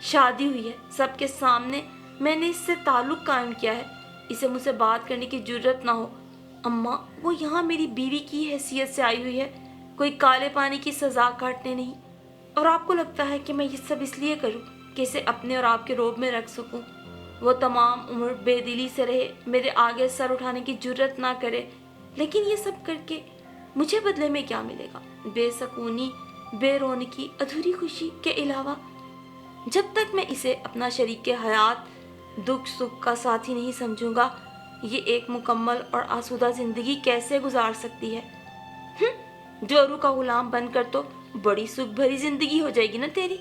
शादी हुई है, सबके सामने मैंने इससे ताल्लुक कायम किया है। इसे मुझसे बात करने की जरूरत ना हो। अम्मा, वो यहाँ मेरी बीवी की हैसियत से आई हुई है, कोई काले पानी की सजा काटने नहीं। और आपको लगता है कि मैं ये सब इसलिए करूं कि इसे अपने और आपके रोब में रख सकूं? वो तमाम उम्र बेदिली से रहे, मेरे आगे सर उठाने की जरूरत ना करे, लेकिन ये सब करके मुझे बदले में क्या मिलेगा? बेसकूनी, बेरौनकी, अधूरी खुशी के अलावा। जब तक मैं इसे अपना शरीक हयात, दुख सुख का साथी नहीं समझूंगा, ये एक मुकम्मल और आसूदा जिंदगी कैसे गुजार सकती है? जोरू का गुलाम बनकर तो बड़ी सुख भरी जिंदगी हो जाएगी ना तेरी।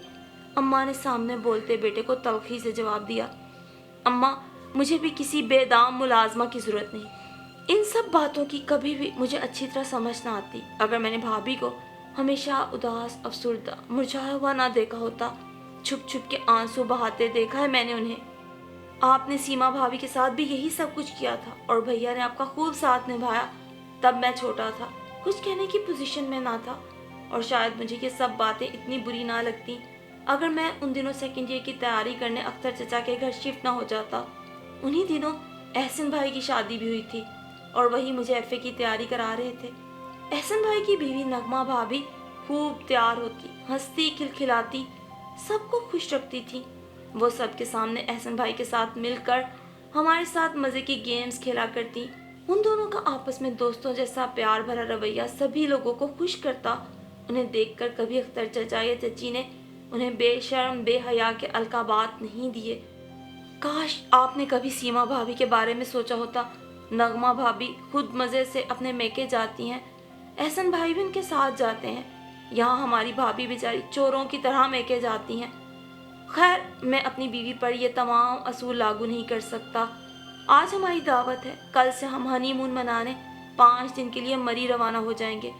अम्मा ने सामने बोलते बेटे को तलखी से जवाब दिया। अम्मा, मुझे भी किसी बेदाम मुलाजमा की जरूरत नहीं। इन सब बातों की कभी भी मुझे अच्छी तरह समझ ना आती। अगर मैंने भाभी को हमेशा उदास, अफसुर्दा, मुरझाया हुआ ना देखा होता, छुप छुप के आंसू बहाते देखा है मैंने उन्हें। आपने सीमा भाभी के साथ भी यही सब कुछ किया था और भैया ने आपका खूब साथ निभाया। तब मैं छोटा था, कुछ कहने की पोजीशन में ना था, और शायद मुझे ये सब बातें इतनी बुरी ना लगती अगर मैं उन दिनों सेकेंड ईयर की तैयारी करने अख्तर चचा के घर शिफ्ट ना हो जाता। उन्हीं दिनों एहसन भाई की शादी भी हुई थी और वही मुझे एफए की तैयारी करा रहे थे। एहसन भाई की बीवी नगमा भाभी खूब तैयार होती, हंसती, खिलखिलाती, सबको खुश रखती थी। वो सबके सामने एहसन भाई के साथ मिलकर हमारे साथ मज़े की गेम्स खेला करती। उन दोनों का आपस में दोस्तों जैसा प्यार भरा रवैया सभी लोगों को खुश करता। उन्हें देखकर कभी अख्तर चचा या चची ने उन्हें बेशर्म, बेहया के अलकाबात नहीं दिए। काश आपने कभी सीमा भाभी के बारे में सोचा होता। नगमा भाभी खुद मज़े से अपने मेके जाती हैं, एहसन भाई भी उनके साथ जाते हैं। यहाँ हमारी भाभी बेचारी चोरों की तरह मेके जाती हैं। खैर, मैं अपनी बीवी पर ये तमाम असूल लागू नहीं कर सकता। आज हमारी दावत है, कल से हम हनीमून मनाने 5 दिन के लिए मरी रवाना हो जाएंगे।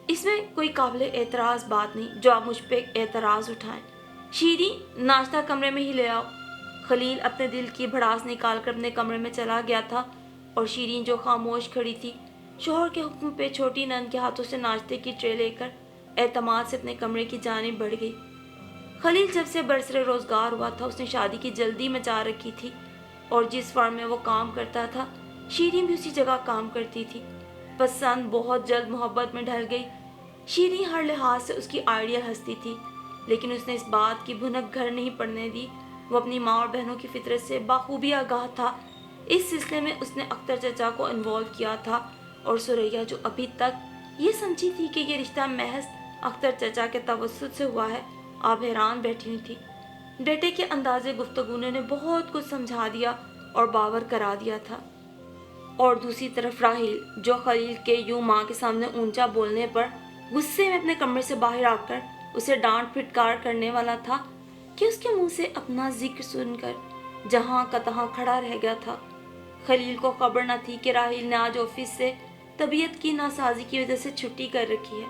इसमें कोई काबिल एतराज़ बात नहीं जो आप मुझ पर एतराज़ उठाएं। शीरी, नाश्ता कमरे में ही ले आओ। खलील अपने दिल की भड़ास निकाल कर अपने कमरे में चला गया था और शीरीन जो खामोश खड़ी थी, शोहर के हुक्म पे छोटी नंद के हाथों से नाश्ते की ट्रे लेकर एतमाद से अपने कमरे की जानिब बढ़ गई। खलील जब से बरसरे रोजगार हुआ था, उसने शादी की जल्दी मचा रखी थी और जिस फर्म में वो काम करता था, शीरीन भी उसी जगह काम करती थी। पसंद बहुत जल्द मोहब्बत में ढल गई। शीरीन हर लिहाज से उसकी आइडियल हस्ती थी, लेकिन उसने इस बात की भुनक घर नहीं पड़ने दी। वो अपनी माँ और बहनों की फितरत से बाखूबी आगाह था। इस सिलसिले में उसने अख्तर चचा को इन्वॉल्व किया था और सुरैया जो अभी तक ये समझी थी कि ये रिश्ता महज अख्तर चचा के तवस्सुत से हुआ है, आप हैरान बैठी हुई थी। बेटे के अंदाजे गुफ्तगू ने बहुत कुछ समझा दिया और बावर करा दिया था। और दूसरी तरफ राहिल, जो खलील के यूं माँ के सामने ऊंचा बोलने पर गुस्से में अपने कमरे से बाहर आकर उसे डांट फिटकार करने वाला था, कि उसके मुंह से अपना जिक्र सुनकर जहां का तहां खड़ा रह गया था। खलील को खबर न थी कि राहिल ने आज ऑफिस से तबीयत की नासाजी की वजह से छुट्टी कर रखी है,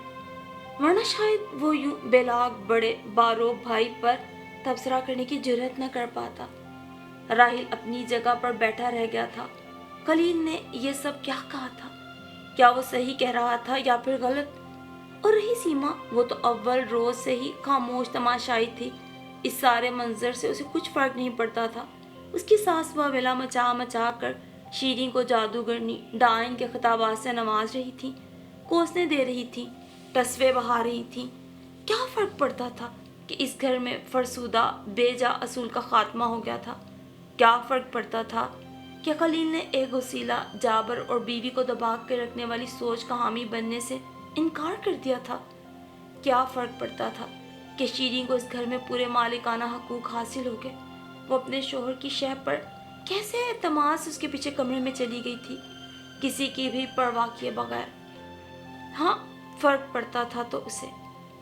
वरना शायद वो यूं बेलाग बड़े बारोब भाई पर तबसरा करने की जुर्रत न कर पाता। राहिल अपनी जगह पर बैठा रह गया था खलील ने ये सब क्या कहा था? क्या वो सही कह रहा था या फिर गलत? और रही सीमा, वो तो अव्वल रोज से ही खामोश तमाशाई थी। इस सारे मंजर से उसे कुछ फर्क नहीं पड़ता था। उसकी सास वावेला मचा मचा कर शीरीं को जादूगरनी डाइन के खिताबात से नवाज रही थी, कोसने दे रही थी, तस्वे बहा रही थी। क्या फर्क पड़ता था कि इस घर में फरसुदा बेजा असूल का खात्मा हो गया था? क्या फर्क पड़ता था कि खलील ने एक वसीला जाबर और बीवी को दबा के रखने वाली सोच का हामी बनने से इनकार कर दिया था? क्या फर्क पड़ता था कि शीरीं को इस घर में पूरे मालिकाना हकूक हासिल हो गए? वो अपने शोहर की शह पर कैसे तमाश उसके पीछे कमरे में चली गई थी, किसी की भी परवाह किए बगैर। हाँ, फर्क पड़ता था तो उसे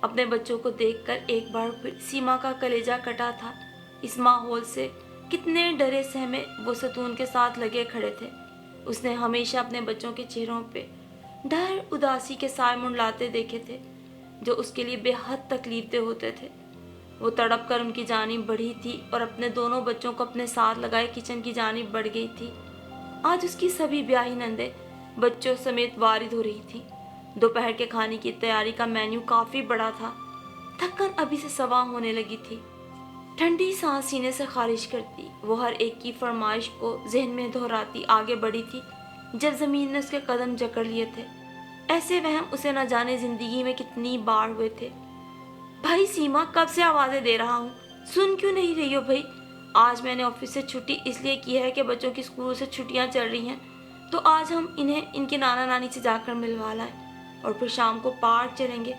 अपने बच्चों को देखकर एक बार फिर सीमा का कलेजा कटा था। इस माहौल से कितने डरे सहमे वो सतून के साथ लगे खड़े थे। उसने हमेशा अपने बच्चों के चेहरों पे डर उदासी के साए मुंडलाते देखे थे, जो उसके लिए बेहद तकलीफदेह होते थे। वो तड़प कर उनकी जानिब बढ़ी थी और अपने दोनों बच्चों को अपने साथ लगाए किचन की जानिब बढ़ गई थी। आज उसकी सभी ब्याही नंदे बच्चों समेत वारिद हो रही थी। दोपहर के खाने की तैयारी का मेन्यू काफ़ी बड़ा था। थकन अभी से सवा होने लगी थी। ठंडी सांस सीने से खारिज करती वो हर एक की फरमाइश को जहन में दोहराती आगे बढ़ी थी, जब ज़मीन ने उसके कदम जकड़ लिए थे। ऐसे वहम उसे न जाने ज़िंदगी में कितनी बार हुए थे। भाई सीमा, कब से आवाज़ें दे रहा हूँ, सुन क्यों नहीं रही हो भाई? आज मैंने ऑफिस से छुट्टी इसलिए की है कि बच्चों की स्कूल से छुट्टियाँ चल रही हैं, तो आज हम इन्हें इनके नाना नानी से जाकर मिलवा लाएं और फिर शाम को पार्क चलेंगे।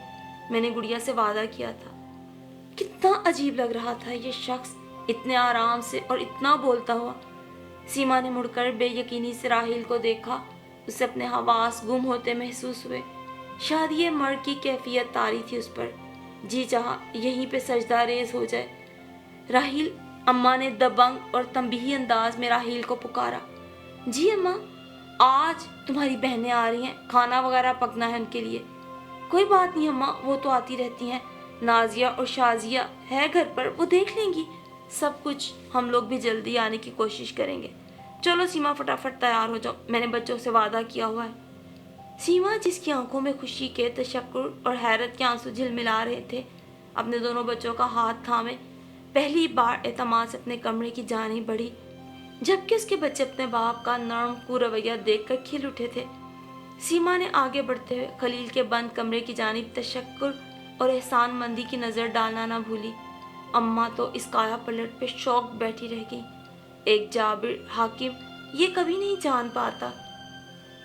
मैंने गुड़िया से वादा किया था। कितना अजीब लग रहा था ये शख्स, इतने आराम से और इतना बोलता हुआ। सीमा ने मुड़कर बेयकीनी से राहिल को देखा। उसे अपने हवास गुम होते महसूस हुए। शायद ये मर्द की कैफियत तारी थी उस पर। जी चाहा यहीं पे सजदा रेज हो जाए। राहिल, अम्मा ने दबंग और तंबीही अंदाज में राहिल को पुकारा। जी अम्मा, आज तुम्हारी बहनें आ रही हैं, खाना वगैरह पकना है उनके लिए। कोई बात नहीं अम्मा, वो तो आती रहती हैं। नाजिया और शाजिया है घर पर, वो देख लेंगी सब कुछ। हम लोग भी जल्दी आने की कोशिश करेंगे। चलो सीमा, फटाफट तैयार हो जाओ, मैंने बच्चों से वादा किया हुआ है। सीमा, जिसकी आंखों में खुशी के, तशक्कुर और हैरत के आंसू झिलमिला रहे थे, अपने दोनों बच्चों का हाथ थामे पहली बार एतमाद से अपने कमरे की जानिब बढ़ी, जबकि उसके बच्चे अपने बाप का नरम कू रवैया देखकर खिल उठे थे। सीमा ने आगे बढ़ते हुए खलील के बंद कमरे की जानिब तशक्कुर और एहसान मंदी की नज़र डालना न भूली। अम्मा तो इस काया पलट पे शौक बैठी रह गई। एक जाबिर हाकिम ये कभी नहीं जान पाता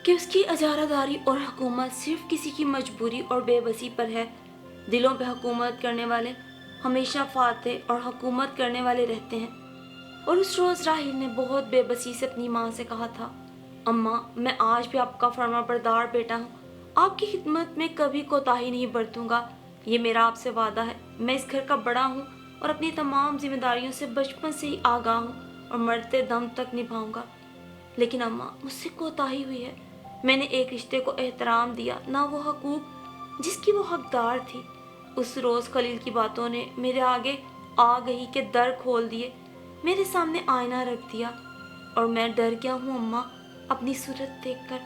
कि उसकी अजारादारी और हुकूमत सिर्फ किसी की मजबूरी और बेबसी पर है। दिलों पे हुकूमत करने वाले हमेशा फातेह और हुकूमत करने वाले रहते हैं। और उस रोज़ राहिल ने बहुत बेबसी से अपनी माँ से कहा था, अम्मा, मैं आज भी आपका फर्माबरदार बेटा हूँ, आपकी खिदमत में कभी कोताही नहीं बरतूंगा। ये मेरा आपसे वादा है। मैं इस घर का बड़ा हूँ और अपनी तमाम जिम्मेदारियों से बचपन से ही आगाह हूँ और मरते दम तक निभाऊंगा। लेकिन अम्मा, मुझसे कोताही हुई है। मैंने एक रिश्ते को एहतराम दिया, ना वो हकूक जिसकी वो हकदार थी। उस रोज़ खलील की बातों ने मेरे आगे आ गई के दर खोल दिए, मेरे सामने आईना रख दिया और मैं डर गया हूँ अम्मा, अपनी सूरत देखकर।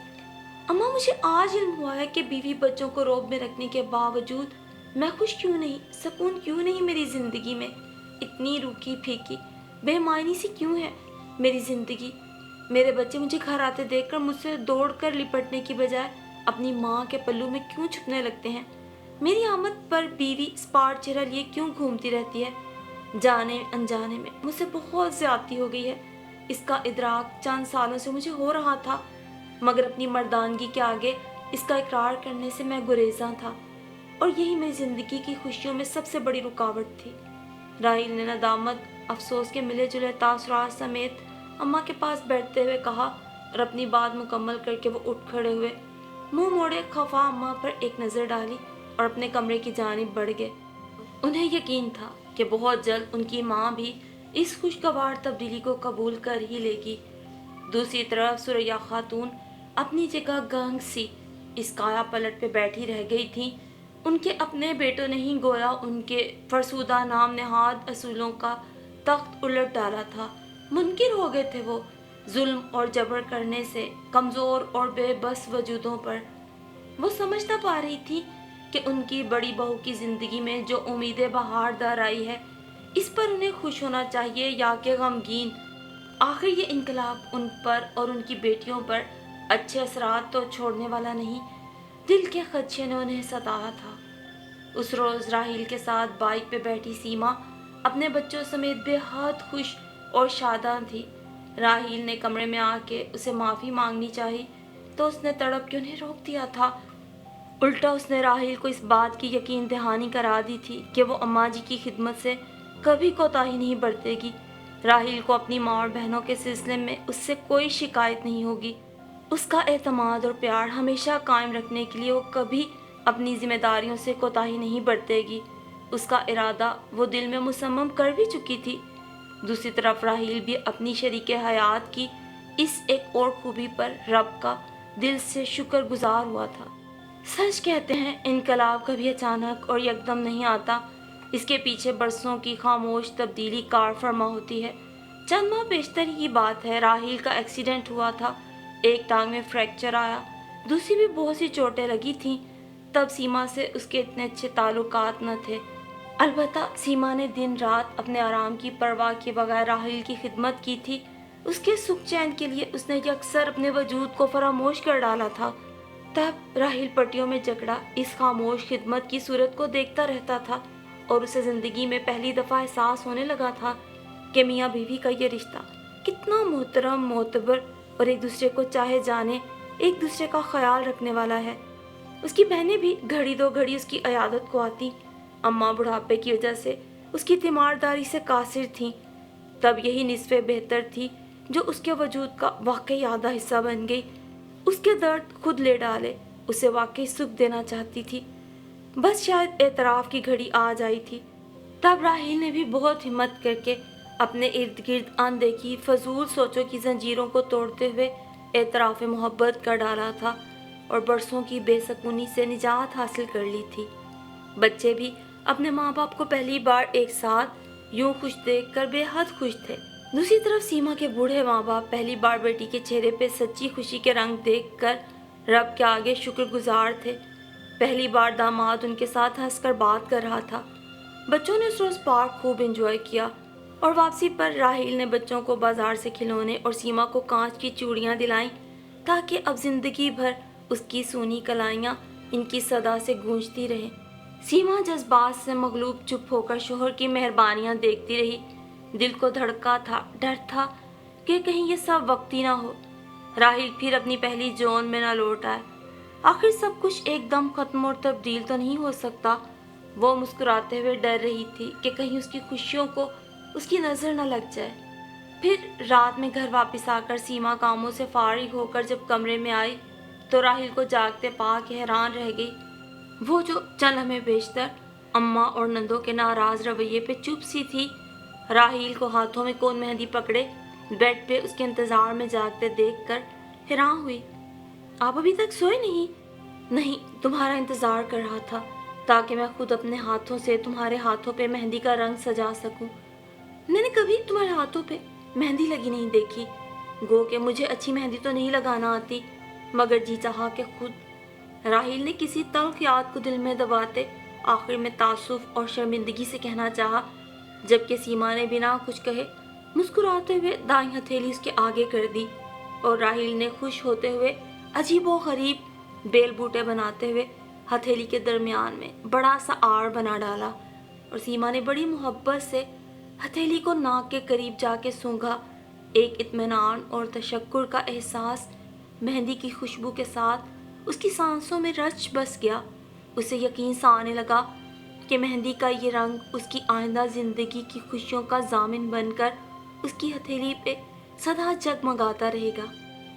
अम्मा, मुझे आज इल्म हुआ है कि बीवी बच्चों को रोब में रखने के बावजूद मैं खुश क्यों नहीं, सुकून क्यों नहीं मेरी ज़िंदगी में। इतनी रूखी फीकी बेमायनी सी क्यों है मेरी ज़िंदगी। मेरे बच्चे मुझे घर आते देखकर मुझसे दौड़कर लिपटने की बजाय अपनी माँ के पल्लू में क्यों छुपने लगते हैं। मेरी आमद पर बीवी स्पार्ट चेहरा लिए क्यों घूमती रहती है। जाने अनजाने में मुझसे बहुत ज़्यादती हो गई है। इसका इदराक चंद सालों से मुझे हो रहा था, मगर अपनी मर्दानगी के आगे इसका इकरार करने से मैं गुरेज़ां था और यही मेरी ज़िंदगी की खुशियों में सबसे बड़ी रुकावट थी। राहिल ने नदामत, अफसोस के मिले जुले तासुरात समेत अम्मा के पास बैठते हुए कहा और अपनी बात मुकम्मल करके वो उठ खड़े हुए, मुंह मोड़े खफा अम्मा पर एक नज़र डाली और अपने कमरे की जानिब बढ़ गए। उन्हें यकीन था कि बहुत जल्द उनकी माँ भी इस खुशगवार तब्दीली को कबूल कर ही लेगी। दूसरी तरफ सुरैया खातून अपनी जगह गंग सी इस काया पलट पे बैठी रह गई थी। उनके अपने बेटों ने ही गोया उनके फरसुदा नाम नेहाद असूलों का तख्त उलट डाला था। मुनकिर हो गए थे वो। ظلم اور جبر کرنے سے کمزور اور بے بس وجودوں پر۔ وہ سمجھ نہ پا رہی تھی کہ ان کی بڑی بہو کی زندگی میں جو امید بہار در آئی ہے، اس پر انہیں خوش ہونا چاہیے یا کہ غمگین۔ آخر یہ انقلاب ان پر اور ان کی بیٹیوں پر اچھے اثرات تو چھوڑنے والا نہیں۔ دل کے خدشے نے انہیں ستایا تھا۔ اس روز راحیل کے ساتھ بائک پہ بیٹھی سیما اپنے بچوں سمیت بے حد خوش اور شاداں تھی۔ راحیل نے کمرے میں آ کے اسے معافی مانگنی چاہی تو اس نے تڑپ کے انہیں روک دیا تھا۔ الٹا اس نے راحیل کو اس بات کی یقین دہانی کرا دی تھی کہ وہ اماں جی کی خدمت سے کبھی کوتاہی نہیں برتے گی۔ راحیل کو اپنی ماں اور بہنوں کے سلسلے میں اس سے کوئی شکایت نہیں ہوگی۔ اس کا اعتماد اور پیار ہمیشہ قائم رکھنے کے لیے وہ کبھی اپنی ذمہ داریوں سے کوتاہی نہیں برتے گی۔ اس کا ارادہ وہ دل میں مصمم کر بھی چکی تھی۔ دوسری طرف راحیل بھی اپنی شریک حیات کی اس ایک اور خوبی پر رب کا دل سے شکر گزار ہوا تھا۔ سچ کہتے ہیں انقلاب کبھی اچانک اور یکدم نہیں آتا، اس کے پیچھے برسوں کی خاموش تبدیلی کار فرما ہوتی ہے۔ چند ماہ بیشتر کی بات ہے، راحیل کا ایکسیڈنٹ ہوا تھا۔ ایک ٹانگ میں فریکچر آیا، دوسری بھی بہت سی چوٹیں لگی تھیں۔ تب سیما سے اس کے اتنے اچھے تعلقات نہ تھے۔ البتہ سیما نے دن رات اپنے آرام کی پرواہ کیے بغیر راحیل کی خدمت کی تھی۔ اس کے سکھ چین کے لیے اس نے یکسر اپنے وجود کو فراموش کر ڈالا تھا۔ تب راحیل پٹیوں میں جکڑا اس خاموش خدمت کی صورت کو دیکھتا رہتا تھا اور اسے زندگی میں پہلی دفعہ احساس ہونے لگا تھا کہ میاں بیوی کا یہ رشتہ کتنا محترم، معتبر اور ایک دوسرے کو چاہے جانے، ایک دوسرے کا خیال رکھنے والا ہے۔ اس کی بہنیں بھی گھڑی دو گھڑی اس کی عیادت کو آتی۔ اماں بڑھاپے کی وجہ سے اس کی تیمارداری سے قاصر تھیں۔ تب یہی نصف بہتر تھی جو اس کے وجود کا واقعی آدھا حصہ بن گئی۔ اس کے درد خود لے ڈالے، اسے واقعی سکھ دینا چاہتی تھی۔ بس شاید اعتراف کی گھڑی آ جائی تھی۔ تب راحیل نے بھی بہت ہمت کر کے اپنے ارد گرد اندیکھی فضول سوچوں کی زنجیروں کو توڑتے ہوئے اعتراف محبت کر ڈالا تھا اور برسوں کی بے سکونی سے نجات حاصل کر لی تھی۔ بچے بھی اپنے ماں باپ کو پہلی بار ایک ساتھ یوں خوش دیکھ کر بے حد خوش تھے۔ دوسری طرف سیما کے بوڑھے ماں باپ پہلی بار بیٹی کے چہرے پہ سچی خوشی کے رنگ دیکھ کر رب کے آگے شکر گزار تھے۔ پہلی بار داماد ان کے ساتھ ہنس کر بات کر رہا تھا۔ بچوں نے اس روز پارک خوب انجوائے کیا اور واپسی پر راحیل نے بچوں کو بازار سے کھلونے اور سیما کو کانچ کی چوڑیاں دلائیں تاکہ اب زندگی بھر اس کی سونی کلائیاں ان کی صدا سے گونجتی رہیں۔ سیما جذبات سے مغلوب چپ ہو کر شوہر کی مہربانیاں دیکھتی رہی۔ دل کو دھڑکا تھا، ڈر تھا کہ کہیں یہ سب وقتی نہ ہو، راحیل پھر اپنی پہلی جون میں نہ لوٹ آئے۔ آخر سب کچھ ایک دم ختم اور تبدیل تو نہیں ہو سکتا۔ وہ مسکراتے ہوئے ڈر رہی تھی کہ کہیں اس کی خوشیوں کو اس کی نظر نہ لگ جائے۔ پھر رات میں گھر واپس آ کر سیما کاموں سے فارغ ہو کر جب کمرے میں آئی تو راحیل کو جاگتے پا کے حیران رہ گئی۔ وہ جو چند لمحے بیشتر اماں اور نندوں کے ناراض رویے پہ چپ سی تھی، راحیل کو ہاتھوں میں کون مہندی پکڑے بیڈ پہ اس کے انتظار میں جاگتے دیکھ کر حیران ہوئی۔ آپ ابھی تک سوئے نہیں؟ نہیں، تمہارا انتظار کر رہا تھا تاکہ میں خود اپنے ہاتھوں سے تمہارے ہاتھوں پہ مہندی کا رنگ سجا سکوں۔ میں نے کبھی تمہارے ہاتھوں پہ مہندی لگی نہیں دیکھی، گو کہ مجھے اچھی مہندی تو نہیں لگانا آتی، مگر جی چاہا کہ خود۔ راحیل نے کسی تلخ یاد کو دل میں دباتے آخر میں تعصب اور شرمندگی سے کہنا چاہا، جبکہ سیما نے بنا کچھ کہے مسکراتے ہوئے دائیں ہتھیلی اس کے آگے کر دی اور راحیل نے خوش ہوتے ہوئے عجیب و غریب بیل بوٹے بناتے ہوئے ہتھیلی کے درمیان میں بڑا سا آڑ بنا ڈالا اور سیما نے بڑی محبت سے ہتھیلی کو ناک کے قریب جا کے سونگھا۔ ایک اطمینان اور تشکر کا احساس مہندی کی خوشبو کے ساتھ اس کی سانسوں میں رچ بس گیا۔ اسے یقین سا آنے لگا کہ مہندی کا یہ رنگ اس کی آئندہ زندگی کی خوشیوں کا ضامن بن کر اس کی ہتھیلی پہ سدا جگمگاتا رہے گا۔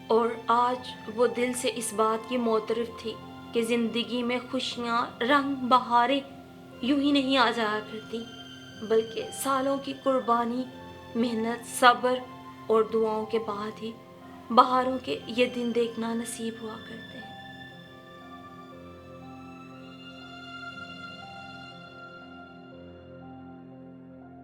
اور آج وہ دل سے اس بات کی معترف تھی کہ زندگی میں خوشیاں، رنگ، بہاریں یوں ہی نہیں آ جایا کرتی، بلکہ سالوں کی قربانی، محنت، صبر اور دعاؤں کے بعد ہی بہاروں کے یہ دن دیکھنا نصیب ہوا کرتے ہیں۔